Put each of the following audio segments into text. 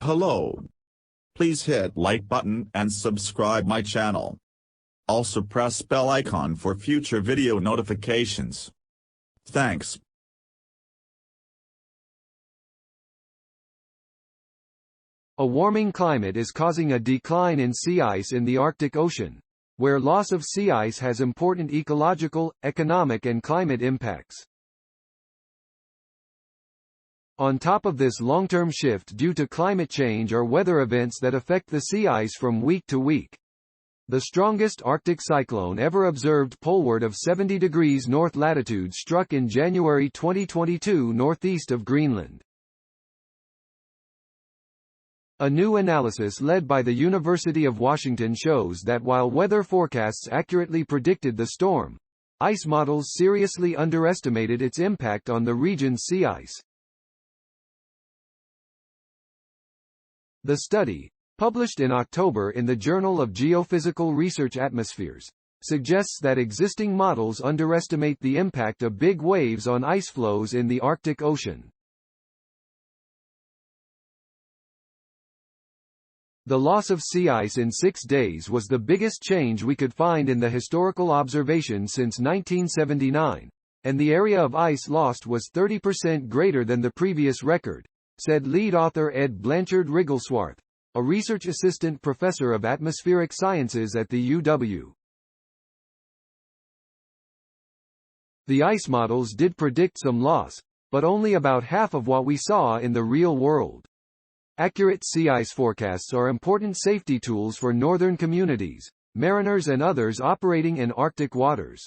Hello. Please hit like button and subscribe my channel. Also press bell icon for future video notifications. Thanks. A warming climate is causing a decline in sea ice in the Arctic Ocean, where loss of sea ice has important ecological, economic and climate impacts. On top of this long-term shift due to climate change are weather events that affect the sea ice from week to week. The strongest Arctic cyclone ever observed poleward of 70 degrees north latitude struck in January 2022 northeast of Greenland. A new analysis led by the University of Washington shows that while weather forecasts accurately predicted the storm, ice models seriously underestimated its impact on the region's sea ice. The study, published in October in the Journal of Geophysical Research Atmospheres, suggests that existing models underestimate the impact of big waves on ice flows in the Arctic Ocean. The loss of sea ice in 6 days was the biggest change we could find in the historical observation since 1979, and the area of ice lost was 30% greater than the previous record, said lead author Ed Blanchard-Rigglesworth, a research assistant professor of atmospheric sciences at the UW. The ice models did predict some loss, but only about half of what we saw in the real world. Accurate sea ice forecasts are important safety tools for northern communities, mariners and others operating in Arctic waters.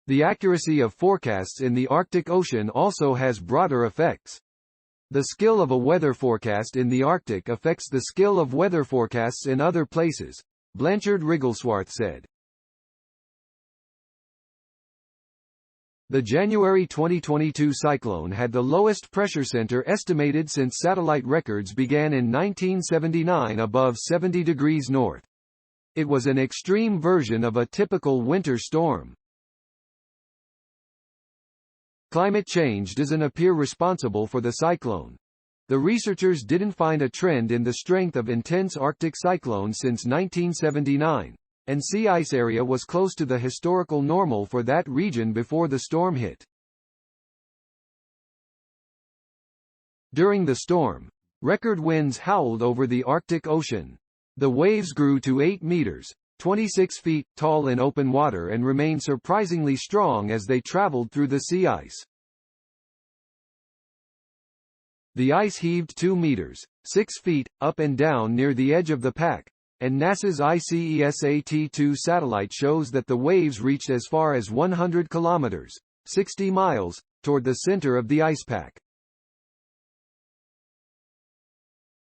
The accuracy of forecasts in the Arctic Ocean also has broader effects. The skill of a weather forecast in the Arctic affects the skill of weather forecasts in other places, Blanchard-Rigglesworth said. The January 2022 cyclone had the lowest pressure center estimated since satellite records began in 1979 above 70 degrees north. It was an extreme version of a typical winter storm. Climate change doesn't appear responsible for the cyclone. The researchers didn't find a trend in the strength of intense Arctic cyclones since 1979. And sea ice area was close to the historical normal for that region before the storm hit. During the storm, record winds howled over the Arctic Ocean. The waves grew to 8 meters, 26 feet, tall in open water and remained surprisingly strong as they traveled through the sea ice. The ice heaved 2 meters, 6 feet, up and down near the edge of the pack, and NASA's ICESAT-2 satellite shows that the waves reached as far as 100 kilometers, 60 miles, toward the center of the ice pack.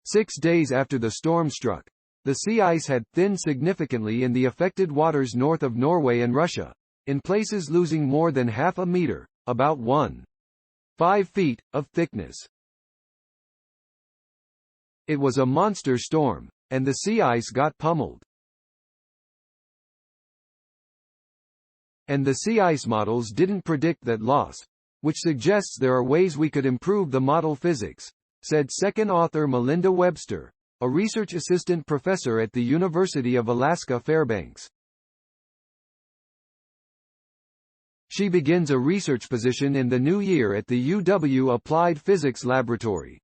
6 days after the storm struck, the sea ice had thinned significantly in the affected waters north of Norway and Russia, in places losing more than half a meter, about 1.5 feet, of thickness. It was a monster storm, and the sea ice got pummeled. And the sea ice models didn't predict that loss, which suggests there are ways we could improve the model physics, said second author Melinda Webster, a research assistant professor at the University of Alaska Fairbanks. She begins a research position in the new year at the UW Applied Physics Laboratory.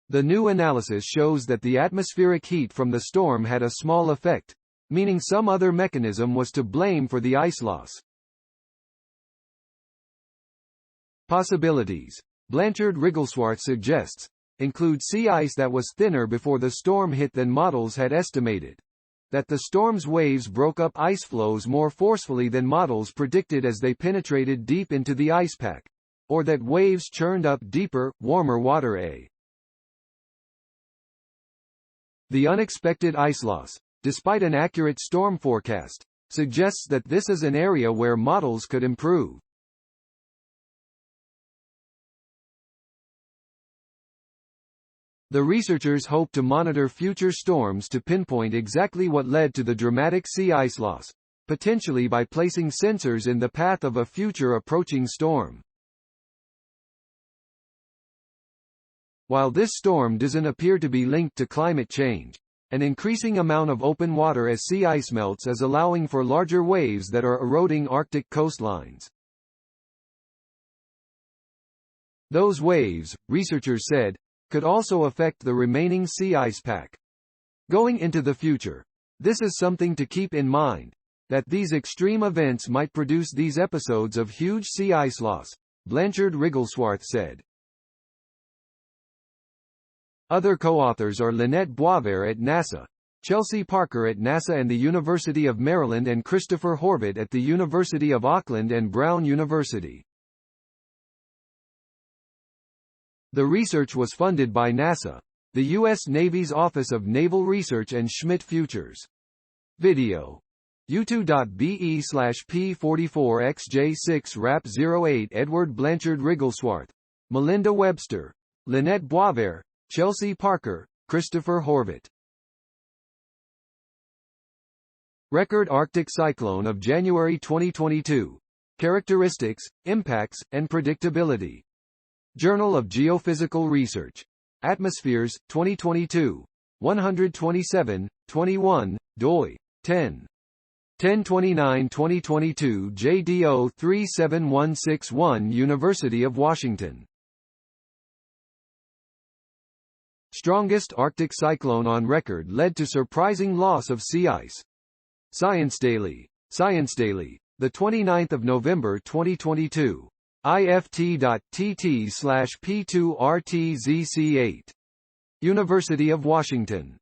The new analysis shows that the atmospheric heat from the storm had a small effect, meaning some other mechanism was to blame for the ice loss. Possibilities, Blanchard-Rigglesworth suggests, include sea ice that was thinner before the storm hit than models had estimated, that the storm's waves broke up ice flows more forcefully than models predicted as they penetrated deep into the ice pack, or that waves churned up deeper, warmer water. The unexpected ice loss, despite an accurate storm forecast, suggests that this is an area where models could improve. The researchers hope to monitor future storms to pinpoint exactly what led to the dramatic sea ice loss, potentially by placing sensors in the path of a future approaching storm. While this storm doesn't appear to be linked to climate change, an increasing amount of open water as sea ice melts is allowing for larger waves that are eroding Arctic coastlines. Those waves, researchers said, could also affect the remaining sea ice pack. Going into the future, this is something to keep in mind, that these extreme events might produce these episodes of huge sea ice loss, Blanchard Rigglesworth said. Other co-authors are Lynette Boisvert at NASA, Chelsea Parker at NASA and the University of Maryland and Christopher Horvath at the University of Auckland and Brown University. The research was funded by NASA, the U.S. Navy's Office of Naval Research and Schmidt Futures. Video. U2.BE/P44XJ6RAP08 Edward Blanchard Rigglesworth, Melinda Webster, Lynette Boisvert, Chelsea Parker, Christopher Horvath. Record Arctic cyclone of January 2022. Characteristics, impacts, and predictability. Journal of Geophysical Research. Atmospheres, 2022. 127, 21, doi. 10. 10/29/2022 JDO 37161 University of Washington. Strongest Arctic cyclone on record led to surprising loss of sea ice. Science Daily, the 29th of November 2022. IFT.TT/P2RTZC8. University of Washington.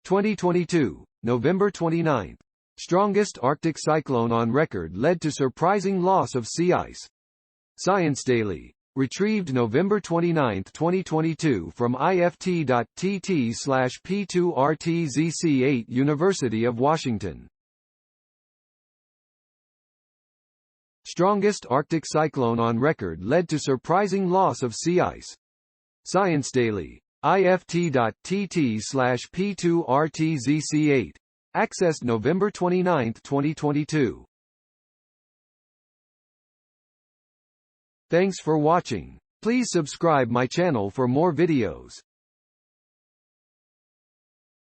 2022, November 29. Strongest Arctic cyclone on record led to surprising loss of sea ice. Science Daily. Retrieved November 29, 2022 from IFT.TT/P2RTZC8 University of Washington. Strongest Arctic cyclone on record led to surprising loss of sea ice. Science Daily. IFT.TT/P2RTZC8. Accessed November 29, 2022. Thanks for watching. Please subscribe my channel for more videos.